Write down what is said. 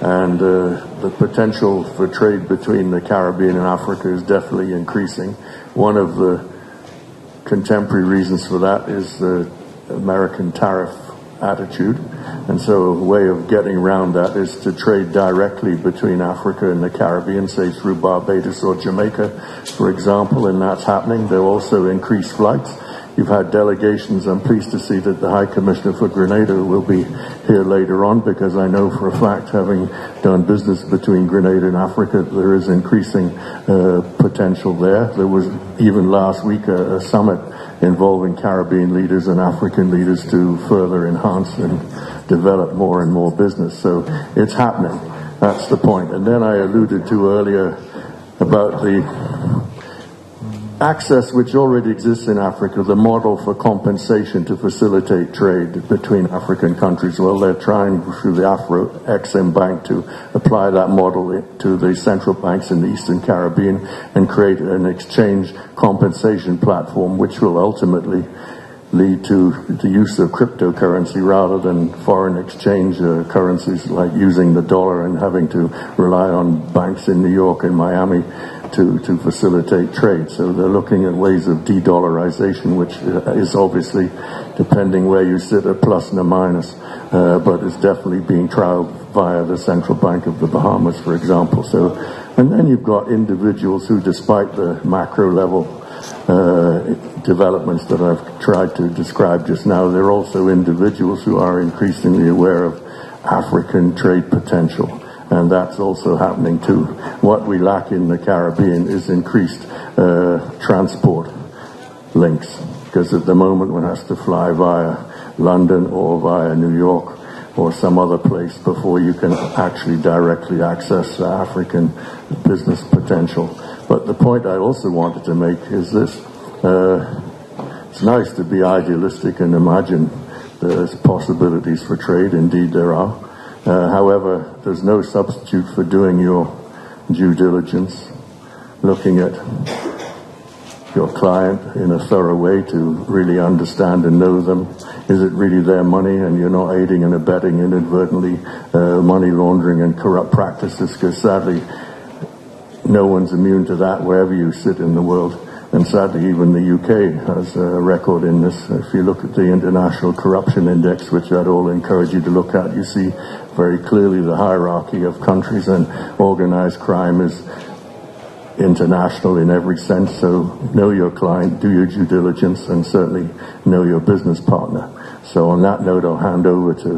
And the potential for trade between the Caribbean and Africa is definitely increasing. One of the contemporary reasons for that is the American tariff attitude. And so a way of getting around that is to trade directly between Africa and the Caribbean, say through Barbados or Jamaica, for example, and that's happening. There are also increased flights. You've had delegations. I'm pleased to see that the High Commissioner for Grenada will be here later on, because I know for a fact, having done business between Grenada and Africa, there is increasing potential there. There was even last week a summit involving Caribbean leaders and African leaders to further enhance and develop more and more business. So it's happening. That's the point. And then I alluded to earlier about the access which already exists in Africa, the model for compensation to facilitate trade between African countries. Well, they're trying through the Afreximbank to apply that model to the central banks in the Eastern Caribbean and create an exchange compensation platform which will ultimately lead to the use of cryptocurrency rather than foreign exchange currencies, like using the dollar and having to rely on banks in New York and Miami to facilitate trade. So they're looking at ways of de-dollarization, which is obviously, depending where you sit, a plus and a minus, but it's definitely being trialed via the Central Bank of the Bahamas, for example. So, and then you've got individuals who, despite the macro level developments that I've tried to describe just now, there are also individuals who are increasingly aware of African trade potential. And that's also happening too. What we lack in the Caribbean is increased transport links, because at the moment one has to fly via London or via New York or some other place before you can actually directly access the African business potential. But the point I also wanted to make is this. It's nice to be idealistic and imagine there's possibilities for trade. Indeed there are. However, there's no substitute for doing your due diligence, looking at your client in a thorough way to really understand and know them. Is it really their money, and you're not aiding and abetting inadvertently money laundering and corrupt practices? Because sadly, no one's immune to that wherever you sit in the world. And sadly, even the UK has a record in this. If you look at the International Corruption Index, which I'd all encourage you to look at, you see very clearly the hierarchy of countries, and organized crime is international in every sense. So know your client, do your due diligence, and certainly know your business partner. So on that note, I'll hand over to